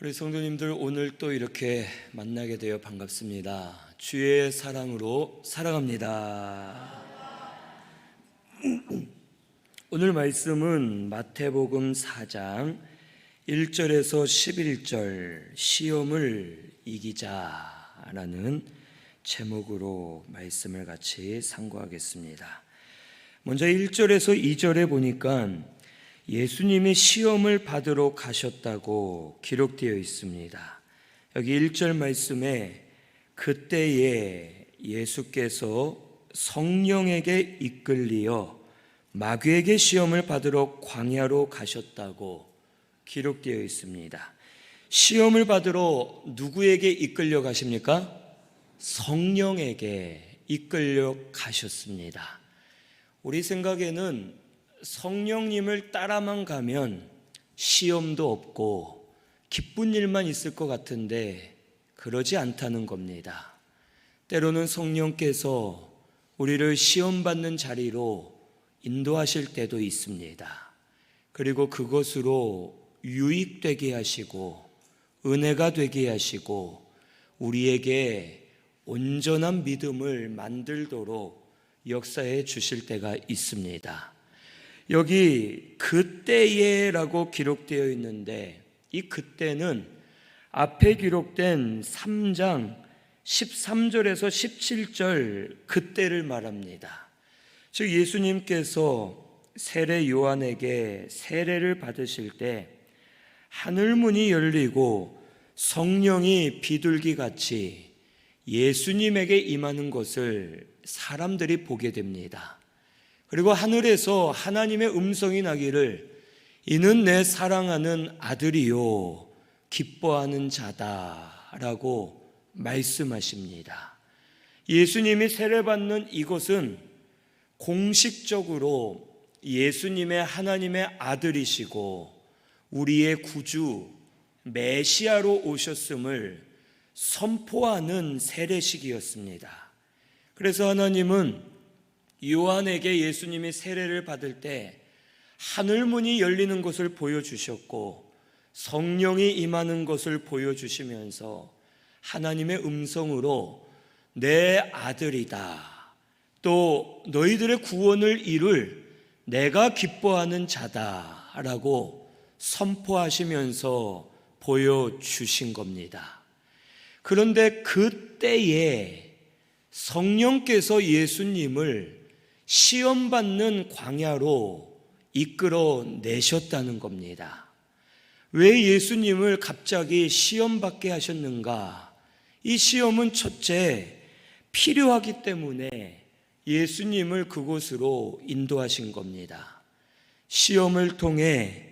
우리 성도님들, 오늘 또 이렇게 만나게 되어 반갑습니다. 주의 사랑으로 사랑합니다. 오늘 말씀은 마태복음 4장 1절에서 11절, 시험을 이기자라는 제목으로 말씀을 같이 상고하겠습니다. 먼저 1절에서 2절에 보니까 예수님이 시험을 받으러 가셨다고 기록되어 있습니다. 여기 1절 말씀에 그때에 예수께서 성령에게 이끌리어 마귀에게 시험을 받으러 광야로 가셨다고 기록되어 있습니다. 시험을 받으러 누구에게 이끌려 가십니까? 성령에게 이끌려 가셨습니다. 우리 생각에는 성령님을 따라만 가면 시험도 없고 기쁜 일만 있을 것 같은데 그러지 않다는 겁니다. 때로는 성령께서 우리를 시험받는 자리로 인도하실 때도 있습니다. 그리고 그것으로 유익되게 하시고 은혜가 되게 하시고 우리에게 온전한 믿음을 만들도록 역사해 주실 때가 있습니다. 여기 그때에라고 기록되어 있는데 이 그때는 앞에 기록된 3장 13절에서 17절 그때를 말합니다. 즉 예수님께서 세례 요한에게 세례를 받으실 때 하늘문이 열리고 성령이 비둘기같이 예수님에게 임하는 것을 사람들이 보게 됩니다. 그리고 하늘에서 하나님의 음성이 나기를 이는 내 사랑하는 아들이요 기뻐하는 자다라고 말씀하십니다. 예수님이 세례받는 이곳은 공식적으로 예수님의 하나님의 아들이시고 우리의 구주 메시아로 오셨음을 선포하는 세례식이었습니다. 그래서 하나님은 요한에게 예수님이 세례를 받을 때 하늘문이 열리는 것을 보여주셨고 성령이 임하는 것을 보여주시면서 하나님의 음성으로 내 아들이다, 또 너희들의 구원을 이룰 내가 기뻐하는 자다라고 선포하시면서 보여주신 겁니다. 그런데 그때에 성령께서 예수님을 시험받는 광야로 이끌어 내셨다는 겁니다. 왜 예수님을 갑자기 시험받게 하셨는가? 이 시험은 첫째, 필요하기 때문에 예수님을 그곳으로 인도하신 겁니다. 시험을 통해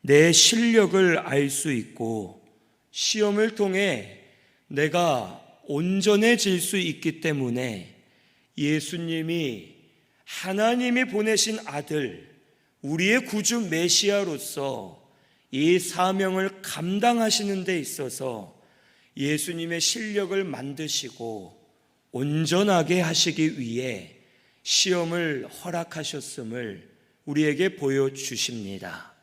내 실력을 알 수 있고 시험을 통해 내가 온전해질 수 있기 때문에 예수님이 하나님이 보내신 아들, 우리의 구주 메시아로서 이 사명을 감당하시는 데 있어서 예수님의 실력을 만드시고 온전하게 하시기 위해 시험을 허락하셨음을 우리에게 보여주십니다.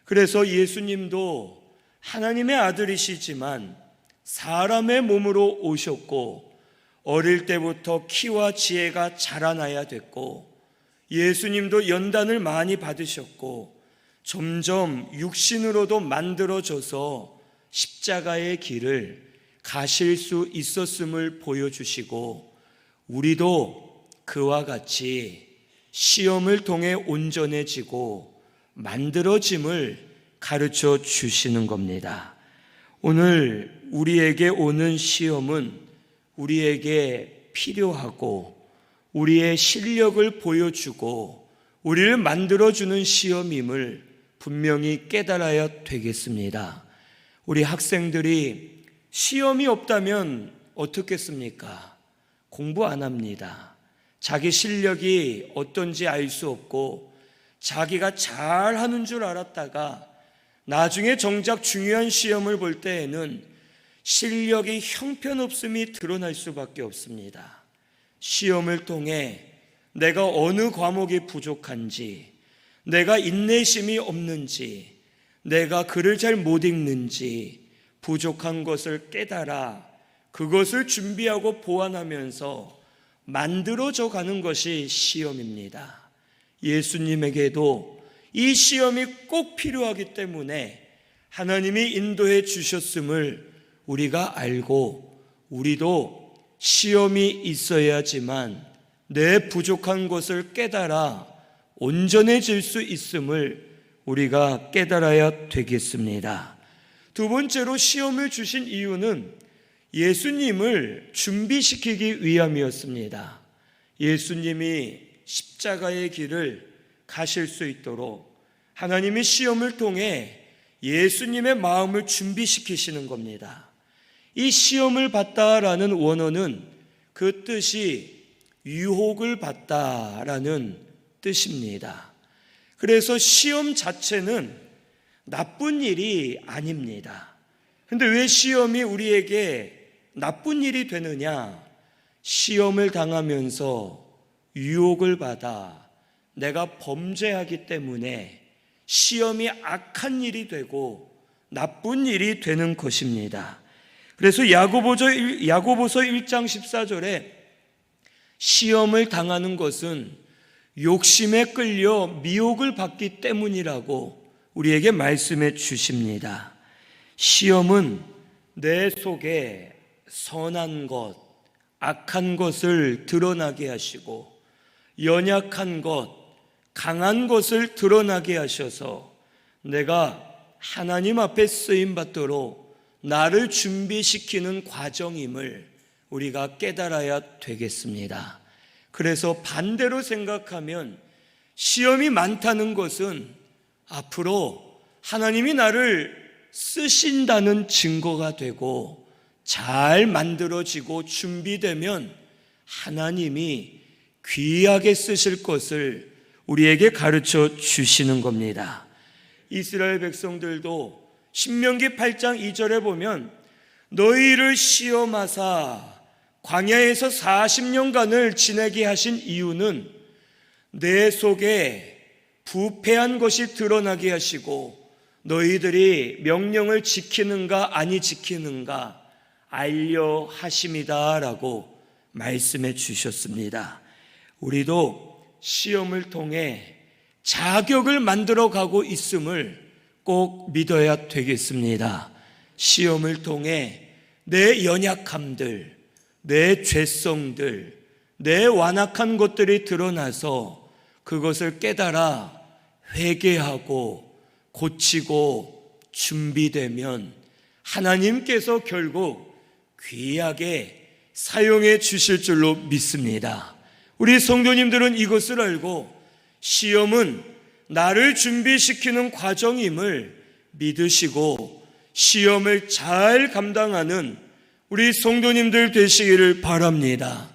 그래서 예수님도 하나님의 아들이시지만 사람의 몸으로 오셨고 어릴 때부터 키와 지혜가 자라나야 됐고 예수님도 연단을 많이 받으셨고 점점 육신으로도 만들어져서 십자가의 길을 가실 수 있었음을 보여주시고 우리도 그와 같이 시험을 통해 온전해지고 만들어짐을 가르쳐 주시는 겁니다. 오늘 우리에게 오는 시험은 우리에게 필요하고 우리의 실력을 보여주고 우리를 만들어주는 시험임을 분명히 깨달아야 되겠습니다. 우리 학생들이 시험이 없다면 어떻겠습니까? 공부 안 합니다. 자기 실력이 어떤지 알 수 없고 자기가 잘하는 줄 알았다가 나중에 정작 중요한 시험을 볼 때에는 실력이 형편없음이 드러날 수밖에 없습니다. 시험을 통해 내가 어느 과목이 부족한지, 내가 인내심이 없는지, 내가 글을 잘 못 읽는지, 부족한 것을 깨달아 그것을 준비하고 보완하면서 만들어져 가는 것이 시험입니다. 예수님에게도 이 시험이 꼭 필요하기 때문에 하나님이 인도해 주셨음을 우리가 알고 우리도 시험이 있어야지만 내 부족한 것을 깨달아 온전해질 수 있음을 우리가 깨달아야 되겠습니다. 두 번째로 시험을 주신 이유는 예수님을 준비시키기 위함이었습니다. 예수님이 십자가의 길을 가실 수 있도록 하나님이 시험을 통해 예수님의 마음을 준비시키시는 겁니다. 이 시험을 받다라는 원어는 그 뜻이 유혹을 받다라는 뜻입니다. 그래서 시험 자체는 나쁜 일이 아닙니다. 그런데 왜 시험이 우리에게 나쁜 일이 되느냐? 시험을 당하면서 유혹을 받아 내가 범죄하기 때문에 시험이 악한 일이 되고 나쁜 일이 되는 것입니다. 그래서 야고보서 1장 14절에 시험을 당하는 것은 욕심에 끌려 미혹을 받기 때문이라고 우리에게 말씀해 주십니다. 시험은 내 속에 선한 것, 악한 것을 드러나게 하시고 연약한 것, 강한 것을 드러나게 하셔서 내가 하나님 앞에 쓰임받도록 나를 준비시키는 과정임을 우리가 깨달아야 되겠습니다. 그래서 반대로 생각하면 시험이 많다는 것은 앞으로 하나님이 나를 쓰신다는 증거가 되고 잘 만들어지고 준비되면 하나님이 귀하게 쓰실 것을 우리에게 가르쳐 주시는 겁니다. 이스라엘 백성들도 신명기 8장 2절에 보면 너희를 시험하사 광야에서 40년간을 지내게 하신 이유는 내 속에 부패한 것이 드러나게 하시고 너희들이 명령을 지키는가 아니 지키는가 알려 하심이다 라고 말씀해 주셨습니다. 우리도 시험을 통해 자격을 만들어 가고 있음을 꼭 믿어야 되겠습니다. 시험을 통해 내 연약함들, 내 죄성들, 내 완악한 것들이 드러나서 그것을 깨달아 회개하고 고치고 준비되면 하나님께서 결국 귀하게 사용해 주실 줄로 믿습니다. 우리 성도님들은 이것을 알고 시험은 나를 준비시키는 과정임을 믿으시고 시험을 잘 감당하는 우리 성도님들 되시기를 바랍니다.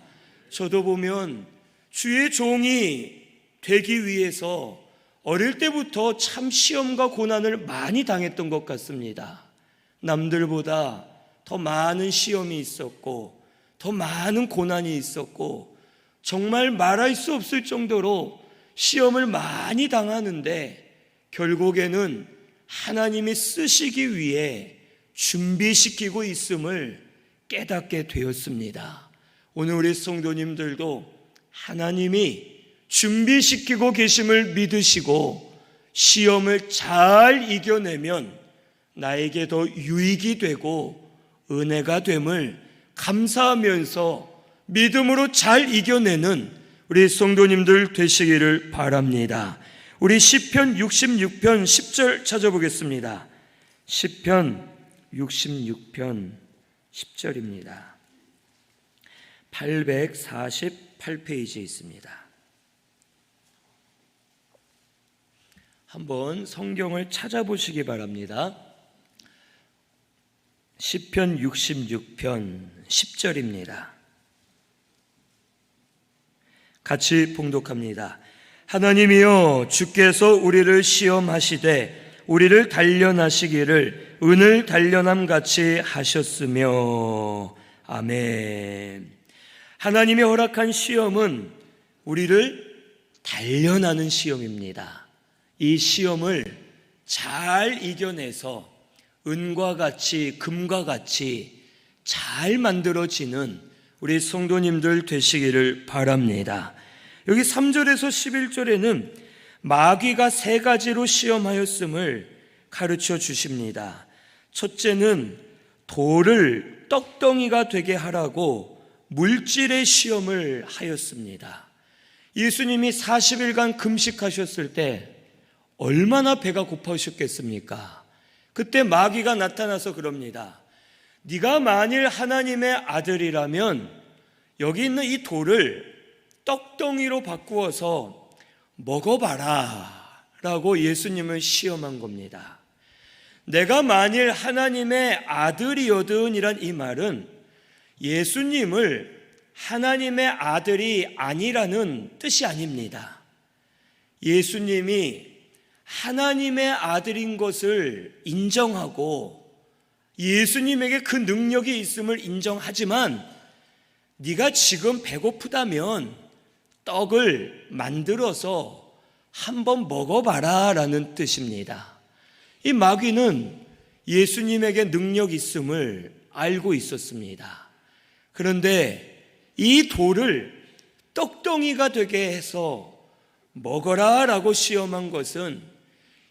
저도 보면 주의 종이 되기 위해서 어릴 때부터 참 시험과 고난을 많이 당했던 것 같습니다. 남들보다 더 많은 시험이 있었고 더 많은 고난이 있었고 정말 말할 수 없을 정도로 시험을 많이 당하는데 결국에는 하나님이 쓰시기 위해 준비시키고 있음을 깨닫게 되었습니다. 오늘 우리 성도님들도 하나님이 준비시키고 계심을 믿으시고 시험을 잘 이겨내면 나에게 더 유익이 되고 은혜가 됨을 감사하면서 믿음으로 잘 이겨내는 우리 성도님들 되시기를 바랍니다. 우리 시편 66편 10절 찾아보겠습니다. 시편 66편 10절입니다. 848페이지에 있습니다. 한번 성경을 찾아보시기 바랍니다. 시편 66편 10절입니다. 같이 봉독합니다. 하나님이여 주께서 우리를 시험하시되 우리를 단련하시기를 은을 단련함같이 하셨으며 아멘. 하나님이 허락한 시험은 우리를 단련하는 시험입니다. 이 시험을 잘 이겨내서 은과 같이 금과 같이 잘 만들어지는 우리 성도님들 되시기를 바랍니다. 여기 3절에서 11절에는 마귀가 3가지로 시험하였음을 가르쳐 주십니다. 첫째는 돌을 떡덩이가 되게 하라고 물질의 시험을 하였습니다. 예수님이 40일간 금식하셨을 때 얼마나 배가 고파오셨겠습니까? 그때 마귀가 나타나서 그럽니다. 네가 만일 하나님의 아들이라면 여기 있는 이 돌을 떡덩이로 바꾸어서 먹어봐라 라고 예수님을 시험한 겁니다. 내가 만일 하나님의 아들이거든 이란 이 말은 예수님을 하나님의 아들이 아니라는 뜻이 아닙니다. 예수님이 하나님의 아들인 것을 인정하고 예수님에게 그 능력이 있음을 인정하지만 네가 지금 배고프다면 떡을 만들어서 한번 먹어봐라 라는 뜻입니다. 이 마귀는 예수님에게 능력 있음을 알고 있었습니다. 그런데 이 돌을 떡덩이가 되게 해서 먹어라 라고 시험한 것은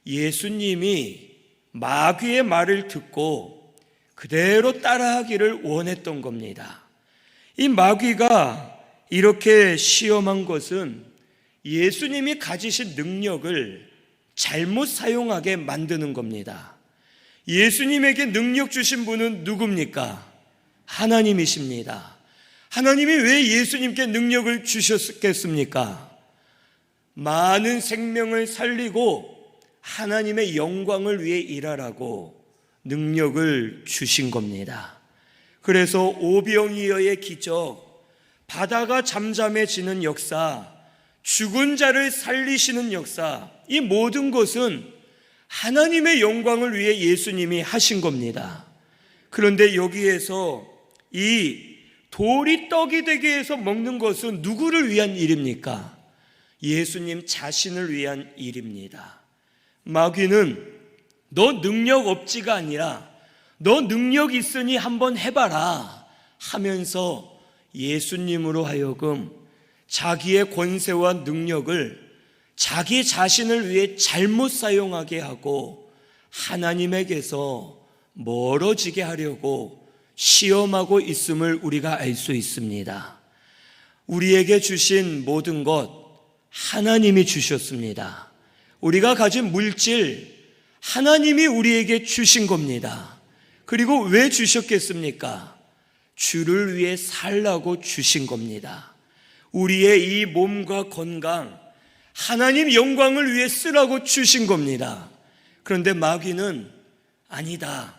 예수님이 마귀의 말을 듣고 그대로 따라하기를 원했던 겁니다. 이 마귀가 이렇게 시험한 것은 예수님이 가지신 능력을 잘못 사용하게 만드는 겁니다. 예수님에게 능력 주신 분은 누굽니까? 하나님이십니다. 하나님이 왜 예수님께 능력을 주셨겠습니까? 많은 생명을 살리고 하나님의 영광을 위해 일하라고 능력을 주신 겁니다. 그래서 오병이어의 기적, 바다가 잠잠해지는 역사, 죽은 자를 살리시는 역사, 이 모든 것은 하나님의 영광을 위해 예수님이 하신 겁니다. 그런데 여기에서 이 돌이 떡이 되게 해서 먹는 것은 누구를 위한 일입니까? 예수님 자신을 위한 일입니다. 마귀는 너 능력 없지가 아니라 너 능력 있으니 한번 해봐라 하면서 예수님으로 하여금 자기의 권세와 능력을 자기 자신을 위해 잘못 사용하게 하고 하나님에게서 멀어지게 하려고 시험하고 있음을 우리가 알 수 있습니다. 우리에게 주신 모든 것 하나님이 주셨습니다. 우리가 가진 물질 하나님이 우리에게 주신 겁니다. 그리고 왜 주셨겠습니까? 주를 위해 살라고 주신 겁니다. 우리의 이 몸과 건강 하나님 영광을 위해 쓰라고 주신 겁니다. 그런데 마귀는 아니다.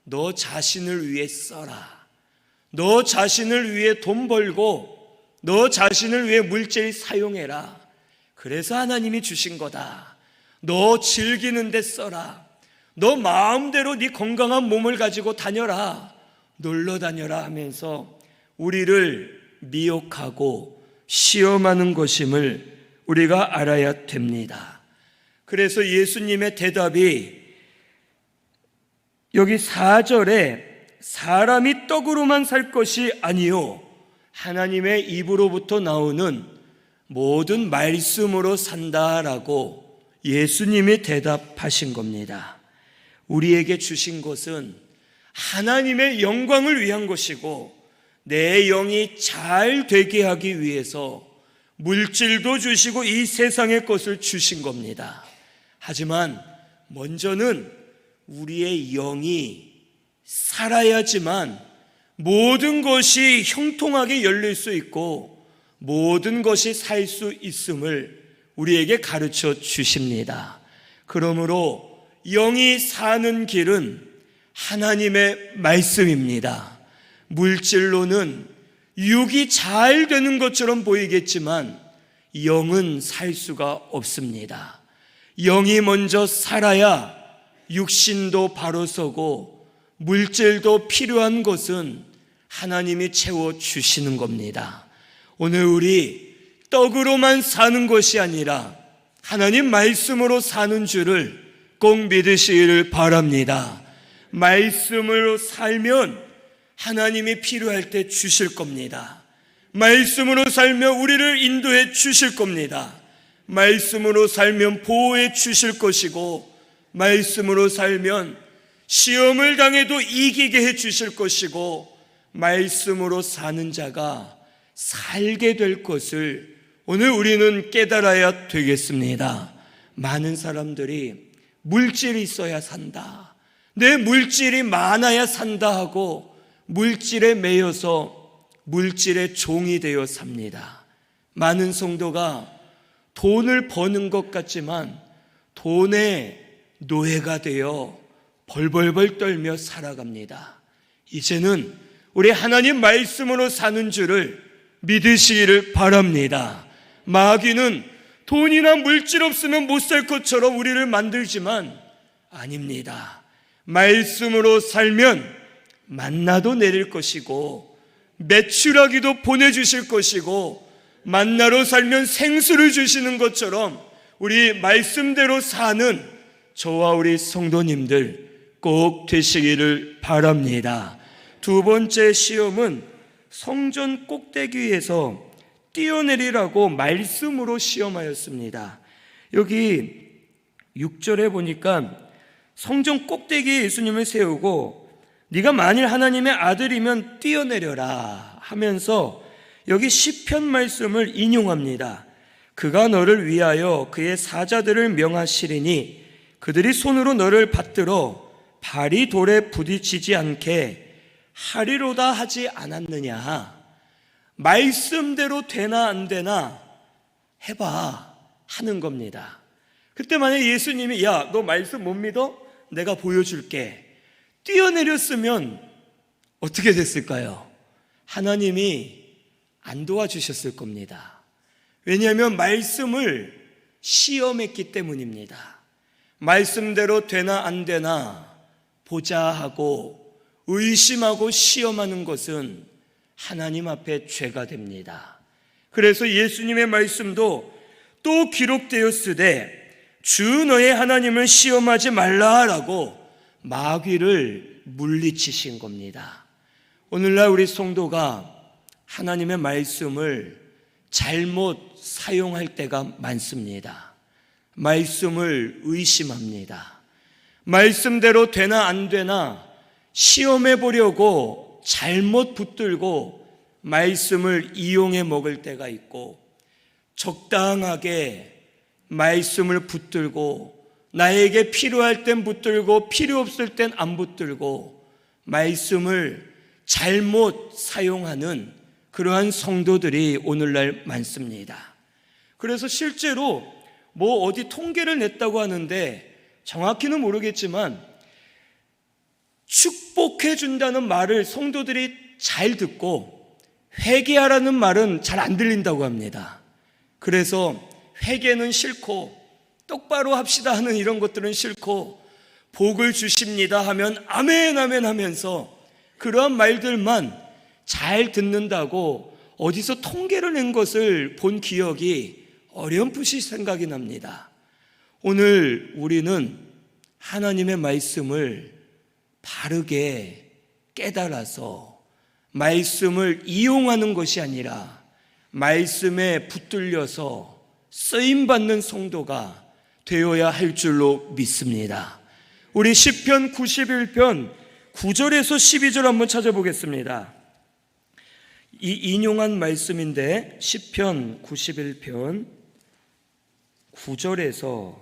너 자신을 위해 써라. 너 자신을 위해 돈 벌고 너 자신을 위해 물질 사용해라. 그래서 하나님이 주신 거다. 너 즐기는 데 써라. 너 마음대로 네 건강한 몸을 가지고 다녀라. 놀러 다녀라 하면서 우리를 미혹하고 시험하는 것임을 우리가 알아야 됩니다. 그래서 예수님의 대답이 여기 4절에 사람이 떡으로만 살 것이 아니요 하나님의 입으로부터 나오는 모든 말씀으로 산다라고 예수님이 대답하신 겁니다. 우리에게 주신 것은 하나님의 영광을 위한 것이고 내 영이 잘 되게 하기 위해서 물질도 주시고 이 세상의 것을 주신 겁니다. 하지만 먼저는 우리의 영이 살아야지만 모든 것이 형통하게 열릴 수 있고 모든 것이 살 수 있음을 우리에게 가르쳐 주십니다. 그러므로 영이 사는 길은 하나님의 말씀입니다. 물질로는 육이 잘 되는 것처럼 보이겠지만 영은 살 수가 없습니다. 영이 먼저 살아야 육신도 바로 서고 물질도 필요한 것은 하나님이 채워주시는 겁니다. 오늘 우리 떡으로만 사는 것이 아니라 하나님 말씀으로 사는 줄을 꼭 믿으시기를 바랍니다. 말씀으로 살면 하나님이 필요할 때 주실 겁니다. 말씀으로 살면 우리를 인도해 주실 겁니다. 말씀으로 살면 보호해 주실 것이고, 말씀으로 살면 시험을 당해도 이기게 해 주실 것이고, 말씀으로 사는 자가 살게 될 것을 오늘 우리는 깨달아야 되겠습니다. 많은 사람들이 물질이 있어야 산다, 내 물질이 많아야 산다 하고 물질에 매여서 물질의 종이 되어 삽니다. 많은 성도가 돈을 버는 것 같지만 돈의 노예가 되어 벌벌벌 떨며 살아갑니다. 이제는 우리 하나님 말씀으로 사는 줄을 믿으시기를 바랍니다. 마귀는 돈이나 물질 없으면 못 살 것처럼 우리를 만들지만 아닙니다. 말씀으로 살면 만나도 내릴 것이고, 메추라기도 보내주실 것이고, 만나로 살면 생수를 주시는 것처럼 우리 말씀대로 사는 저와 우리 성도님들 꼭 되시기를 바랍니다. 두 번째 시험은 성전 꼭대기에서 뛰어내리라고 말씀으로 시험하였습니다. 여기 6절에 보니까 성전 꼭대기에 예수님을 세우고 네가 만일 하나님의 아들이면 뛰어내려라 하면서 여기 시편 말씀을 인용합니다. 그가 너를 위하여 그의 사자들을 명하시리니 그들이 손으로 너를 받들어 발이 돌에 부딪히지 않게 하리로다 하지 않았느냐. 말씀대로 되나 안 되나 해봐 하는 겁니다. 그때 만약에 예수님이 야, 너 말씀 못 믿어? 내가 보여줄게, 뛰어내렸으면 어떻게 됐을까요? 하나님이 안 도와주셨을 겁니다. 왜냐하면 말씀을 시험했기 때문입니다. 말씀대로 되나 안 되나 보자 하고 의심하고 시험하는 것은 하나님 앞에 죄가 됩니다. 그래서 예수님의 말씀도 또 기록되었으되 주 너의 하나님을 시험하지 말라라고 마귀를 물리치신 겁니다. 오늘날 우리 성도가 하나님의 말씀을 잘못 사용할 때가 많습니다. 말씀을 의심합니다. 말씀대로 되나 안 되나 시험해 보려고 잘못 붙들고 말씀을 이용해 먹을 때가 있고, 적당하게 말씀을 붙들고 나에게 필요할 땐 붙들고 필요 없을 땐 안 붙들고 말씀을 잘못 사용하는 그러한 성도들이 오늘날 많습니다. 그래서 실제로 뭐 어디 통계를 냈다고 하는데 정확히는 모르겠지만 축복해 준다는 말을 성도들이 잘 듣고 회개하라는 말은 잘 안 들린다고 합니다. 그래서 회개는 싫고 똑바로 합시다 하는 이런 것들은 싫고, 복을 주십니다 하면 아멘 아멘 하면서 그러한 말들만 잘 듣는다고 어디서 통계를 낸 것을 본 기억이 어렴풋이 생각이 납니다. 오늘 우리는 하나님의 말씀을 바르게 깨달아서 말씀을 이용하는 것이 아니라 말씀에 붙들려서 쓰임받는 성도가 되어야 할 줄로 믿습니다. 우리 시편 91편 9절에서 12절 한번 찾아보겠습니다. 이 인용한 말씀인데 시편 91편 9절에서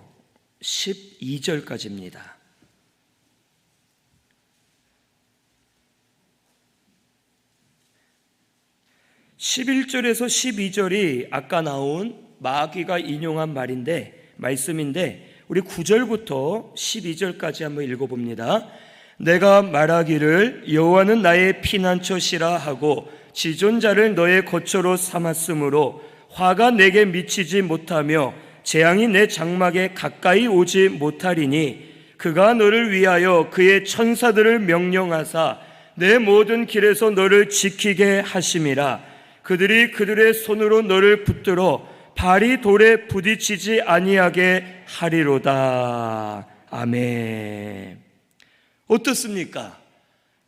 12절까지입니다. 11절에서 12절이 아까 나온 마귀가 인용한 말씀인데 우리 9절부터 12절까지 한번 읽어봅니다. 내가 말하기를 여호와는 나의 피난처시라 하고 지존자를 너의 거처로 삼았으므로 화가 내게 미치지 못하며 재앙이 내 장막에 가까이 오지 못하리니 그가 너를 위하여 그의 천사들을 명령하사 내 모든 길에서 너를 지키게 하심이라. 그들이 그들의 손으로 너를 붙들어 발이 돌에 부딪히지 아니하게 하리로다. 아멘. 어떻습니까?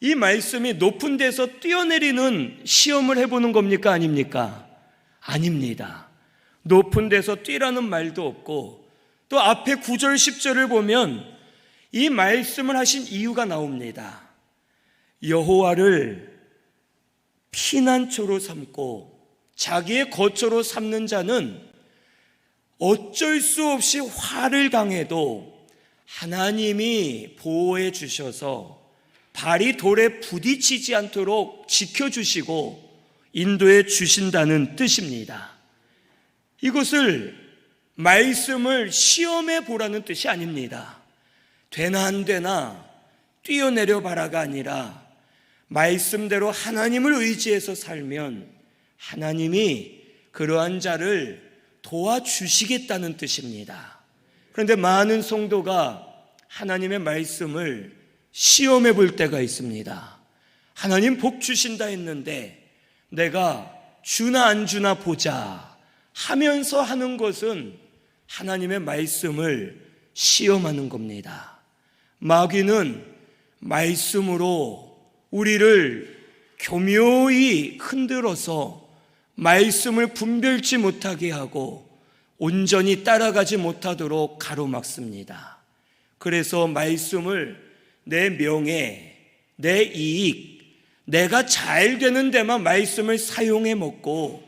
이 말씀이 높은 데서 뛰어내리는 시험을 해보는 겁니까? 아닙니까? 아닙니다. 높은 데서 뛰라는 말도 없고, 또 앞에 9절 10절을 보면 이 말씀을 하신 이유가 나옵니다. 여호와를 피난처로 삼고 자기의 거처로 삼는 자는 어쩔 수 없이 화를 당해도 하나님이 보호해 주셔서 발이 돌에 부딪히지 않도록 지켜주시고 인도해 주신다는 뜻입니다. 이것을 말씀을 시험해 보라는 뜻이 아닙니다. 되나 안 되나 뛰어내려 봐라가 아니라 말씀대로 하나님을 의지해서 살면 하나님이 그러한 자를 도와주시겠다는 뜻입니다. 그런데 많은 성도가 하나님의 말씀을 시험해 볼 때가 있습니다. 하나님 복 주신다 했는데 내가 주나 안 주나 보자 하면서 하는 것은 하나님의 말씀을 시험하는 겁니다. 마귀는 말씀으로 우리를 교묘히 흔들어서 말씀을 분별치 못하게 하고 온전히 따라가지 못하도록 가로막습니다. 그래서 말씀을 내 명예, 내 이익, 내가 잘 되는 데만 말씀을 사용해 먹고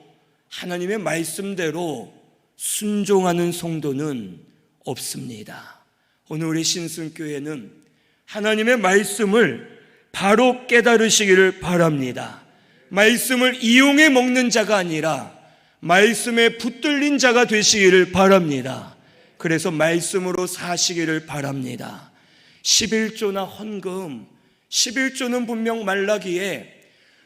하나님의 말씀대로 순종하는 성도는 없습니다. 오늘 우리 신순교회는 하나님의 말씀을 바로 깨달으시기를 바랍니다. 말씀을 이용해 먹는 자가 아니라 말씀에 붙들린 자가 되시기를 바랍니다. 그래서 말씀으로 사시기를 바랍니다. 11조나 헌금, 11조는 분명 말라기에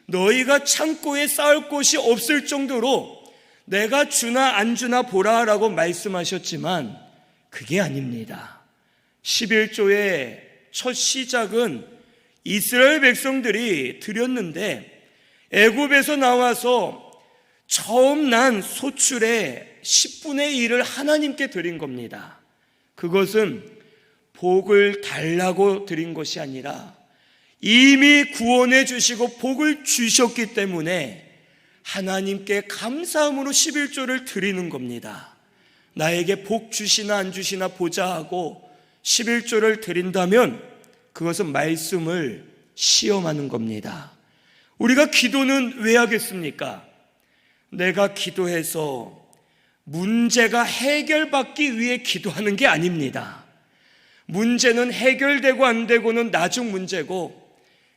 너희가 창고에 쌓을 곳이 없을 정도로 내가 주나 안 주나 보라라고 말씀하셨지만 그게 아닙니다. 11조의 첫 시작은 이스라엘 백성들이 드렸는데 애굽에서 나와서 처음 난 소출의 10분의 1을 하나님께 드린 겁니다. 그것은 복을 달라고 드린 것이 아니라 이미 구원해 주시고 복을 주셨기 때문에 하나님께 감사함으로 11조를 드리는 겁니다. 나에게 복 주시나 안 주시나 보자 하고 11조를 드린다면 그것은 말씀을 시험하는 겁니다. 우리가 기도는 왜 하겠습니까? 내가 기도해서 문제가 해결받기 위해 기도하는 게 아닙니다. 문제는 해결되고 안 되고는 나중 문제고,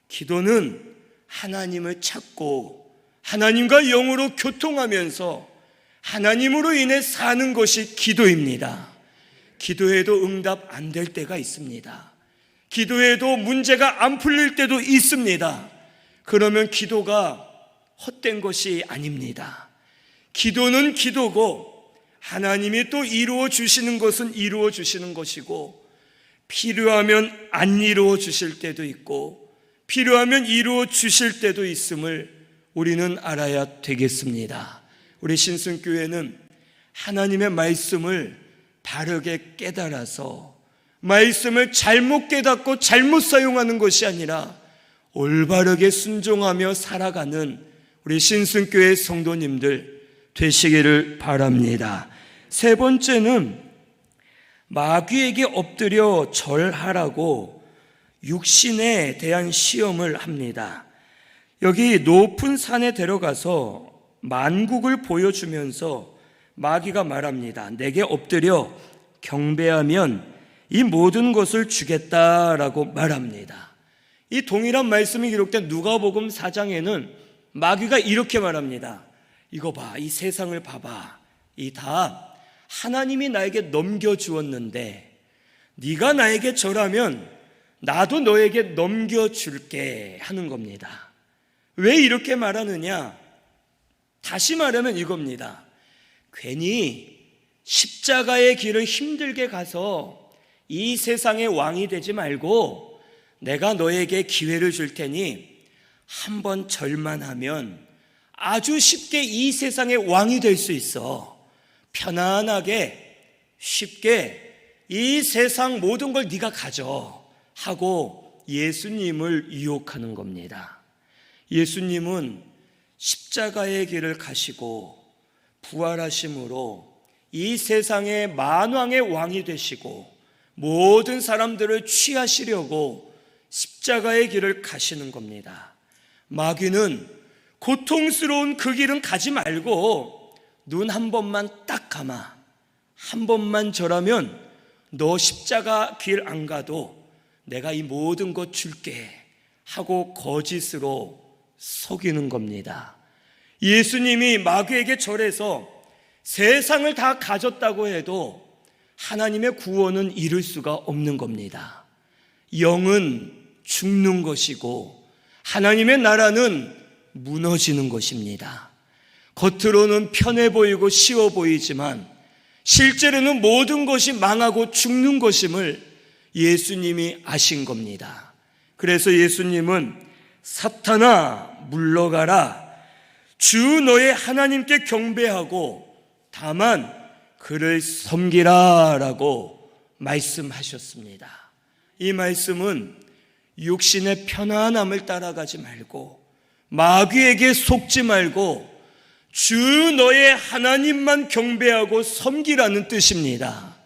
기도는 하나님을 찾고 하나님과 영으로 교통하면서 하나님으로 인해 사는 것이 기도입니다. 기도해도 응답 안 될 때가 있습니다. 기도해도 문제가 안 풀릴 때도 있습니다. 그러면 기도가 헛된 것이 아닙니다. 기도는 기도고 하나님이 또 이루어 주시는 것은 이루어 주시는 것이고, 필요하면 안 이루어 주실 때도 있고 필요하면 이루어 주실 때도 있음을 우리는 알아야 되겠습니다. 우리 신순교회는 하나님의 말씀을 바르게 깨달아서 말씀을 잘못 깨닫고 잘못 사용하는 것이 아니라 올바르게 순종하며 살아가는 우리 신순교회 성도님들 되시기를 바랍니다. 세 번째는 마귀에게 엎드려 절하라고 육신에 대한 시험을 합니다. 여기 높은 산에 데려가서 만국을 보여주면서 마귀가 말합니다. 내게 엎드려 경배하면 이 모든 것을 주겠다라고 말합니다. 이 동일한 말씀이 기록된 누가복음 4장에는 마귀가 이렇게 말합니다. 이거 봐, 이 세상을 봐봐. 이 다 하나님이 나에게 넘겨주었는데 네가 나에게 절하면 나도 너에게 넘겨줄게 하는 겁니다. 왜 이렇게 말하느냐? 다시 말하면 이겁니다. 괜히 십자가의 길을 힘들게 가서 이 세상의 왕이 되지 말고 내가 너에게 기회를 줄 테니 한번 절만 하면 아주 쉽게 이 세상의 왕이 될 수 있어. 편안하게 쉽게 이 세상 모든 걸 네가 가져 하고 예수님을 유혹하는 겁니다. 예수님은 십자가의 길을 가시고 부활하심으로 이 세상의 만왕의 왕이 되시고 모든 사람들을 취하시려고 십자가의 길을 가시는 겁니다. 마귀는 고통스러운 그 길은 가지 말고 눈 한 번만 딱 감아. 한 번만 저라면 너 십자가 길 안 가도 내가 이 모든 것 줄게 하고 거짓으로 속이는 겁니다. 예수님이 마귀에게 절해서 세상을 다 가졌다고 해도 하나님의 구원은 이룰 수가 없는 겁니다. 영은 죽는 것이고 하나님의 나라는 무너지는 것입니다. 겉으로는 편해 보이고 쉬워 보이지만 실제로는 모든 것이 망하고 죽는 것임을 예수님이 아신 겁니다. 그래서 예수님은 사탄아 물러가라, 주 너의 하나님께 경배하고 다만 그를 섬기라 라고 말씀하셨습니다. 이 말씀은 육신의 편안함을 따라가지 말고 마귀에게 속지 말고 주 너의 하나님만 경배하고 섬기라는 뜻입니다.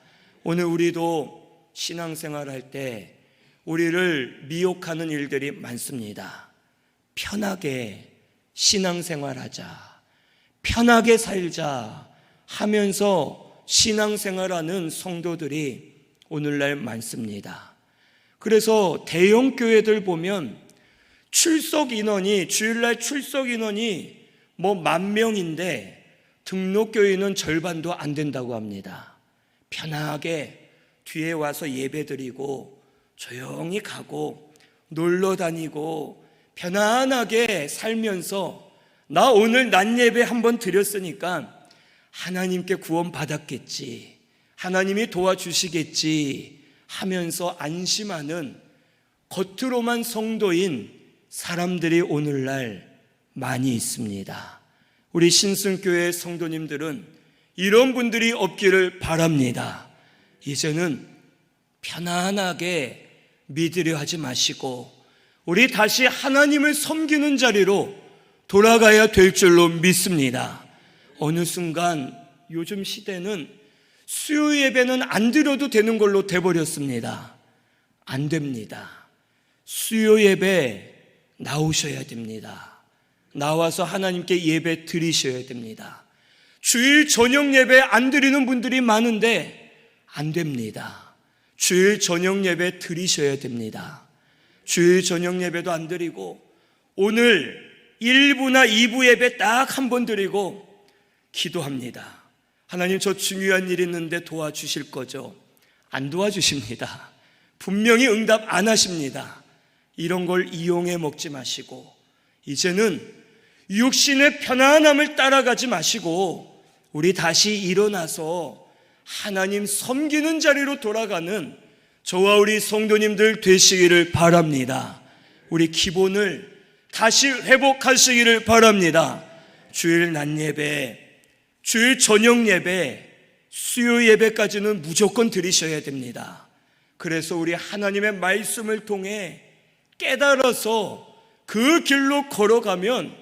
오늘 우리도 신앙생활할 때 우리를 미혹하는 일들이 많습니다. 편하게 신앙생활하자, 편하게 살자 하면서 신앙생활하는 성도들이 오늘날 많습니다. 그래서 대형 교회들 보면 출석 인원이, 주일날 출석 인원이 10,000명인데 등록교인은 절반도 안 된다고 합니다. 편하게 뒤에 와서 예배드리고 조용히 가고 놀러 다니고 편안하게 살면서 나 오늘 낮 예배 한번 드렸으니까 하나님께 구원 받았겠지, 하나님이 도와주시겠지 하면서 안심하는 겉으로만 성도인 사람들이 오늘날 많이 있습니다. 우리 신승교회 성도님들은 이런 분들이 없기를 바랍니다. 이제는 편안하게 믿으려 하지 마시고 우리 다시 하나님을 섬기는 자리로 돌아가야 될 줄로 믿습니다. 어느 순간 요즘 시대는 수요 예배는 안 드려도 되는 걸로 돼버렸습니다. 안 됩니다. 수요 예배 나오셔야 됩니다. 나와서 하나님께 예배 드리셔야 됩니다. 주일 저녁 예배 안 드리는 분들이 많은데 안 됩니다. 주일 저녁 예배 드리셔야 됩니다. 주일 저녁 예배도 안 드리고 오늘 1부나 2부 예배 딱 한 번 드리고 기도합니다. 하나님, 저 중요한 일 있는데 도와주실 거죠? 안 도와주십니다. 분명히 응답 안 하십니다. 이런 걸 이용해 먹지 마시고 이제는 육신의 편안함을 따라가지 마시고 우리 다시 일어나서 하나님 섬기는 자리로 돌아가는 저와 우리 성도님들 되시기를 바랍니다. 우리 기본을 다시 회복하시기를 바랍니다. 주일 낮 예배, 주일 저녁 예배, 수요 예배까지는 무조건 드리셔야 됩니다. 그래서 우리 하나님의 말씀을 통해 깨달아서 그 길로 걸어가면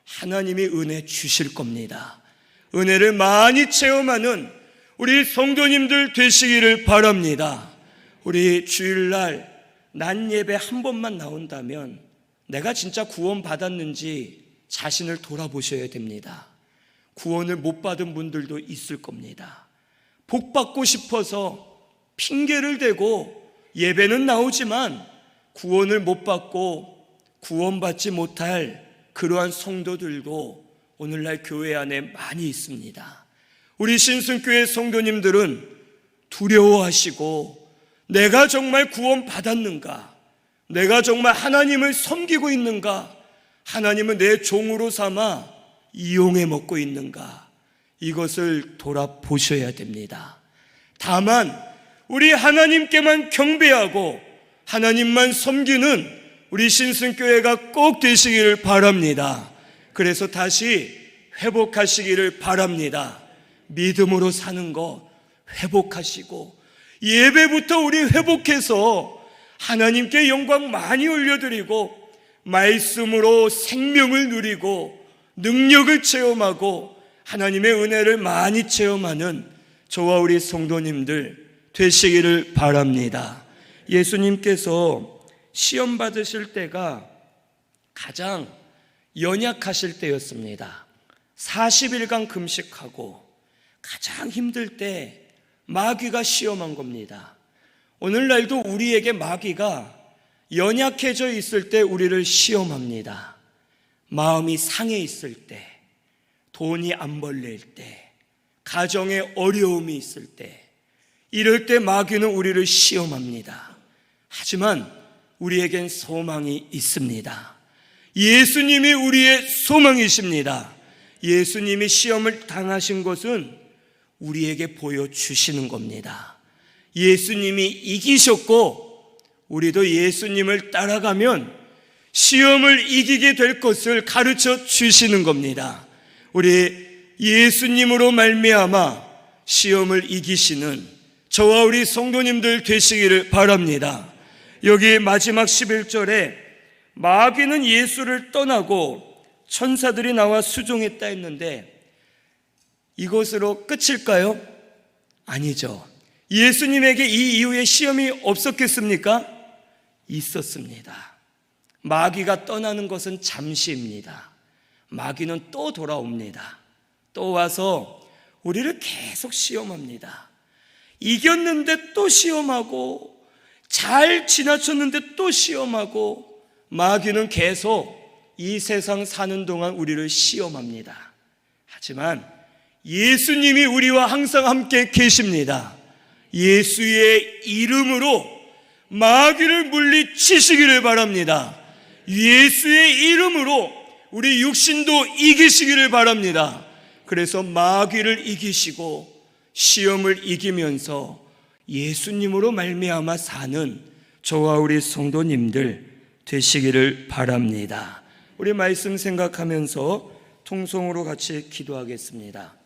하나님이 은혜 주실 겁니다. 은혜를 많이 체험하는 우리 성도님들 되시기를 바랍니다. 우리 주일날 낮 예배 한 번만 나온다면 내가 진짜 구원 받았는지 자신을 돌아보셔야 됩니다. 구원을 못 받은 분들도 있을 겁니다. 복 받고 싶어서 핑계를 대고 예배는 나오지만 구원을 못 받고 구원받지 못할 그러한 성도들도 오늘날 교회 안에 많이 있습니다. 우리 신승교회 성도님들은 두려워하시고 내가 정말 구원받았는가? 내가 정말 하나님을 섬기고 있는가? 하나님은 내 종으로 삼아 이용해 먹고 있는가? 이것을 돌아보셔야 됩니다. 다만 우리 하나님께만 경배하고 하나님만 섬기는 우리 신승교회가 꼭 되시기를 바랍니다. 그래서 다시 회복하시기를 바랍니다. 믿음으로 사는 거 회복하시고 예배부터 우리 회복해서 하나님께 영광 많이 올려드리고 말씀으로 생명을 누리고 능력을 체험하고 하나님의 은혜를 많이 체험하는 저와 우리 성도님들 되시기를 바랍니다. 예수님께서 시험 받으실 때가 가장 연약하실 때였습니다. 40일간 금식하고 가장 힘들 때 마귀가 시험한 겁니다. 오늘날도 우리에게 마귀가 연약해져 있을 때 우리를 시험합니다. 마음이 상해 있을 때, 돈이 안 벌릴 때, 가정에 어려움이 있을 때, 이럴 때 마귀는 우리를 시험합니다. 하지만 우리에겐 소망이 있습니다. 예수님이 우리의 소망이십니다. 예수님이 시험을 당하신 것은 우리에게 보여주시는 겁니다. 예수님이 이기셨고 우리도 예수님을 따라가면 시험을 이기게 될 것을 가르쳐 주시는 겁니다. 우리 예수님으로 말미암아 시험을 이기시는 저와 우리 성도님들 되시기를 바랍니다. 여기 마지막 11절에 마귀는 예수를 떠나고 천사들이 나와 수종했다 했는데 이것으로 끝일까요? 아니죠. 예수님에게 이 이후에 시험이 없었겠습니까? 있었습니다. 마귀가 떠나는 것은 잠시입니다. 마귀는 또 돌아옵니다. 또 와서 우리를 계속 시험합니다. 이겼는데 또 시험하고 잘 지나쳤는데 또 시험하고 마귀는 계속 이 세상 사는 동안 우리를 시험합니다. 하지만 예수님이 우리와 항상 함께 계십니다. 예수의 이름으로 마귀를 물리치시기를 바랍니다. 예수의 이름으로 우리 육신도 이기시기를 바랍니다. 그래서 마귀를 이기시고 시험을 이기면서 예수님으로 말미암아 사는 저와 우리 성도님들 되시기를 바랍니다. 우리 말씀 생각하면서 통성으로 같이 기도하겠습니다.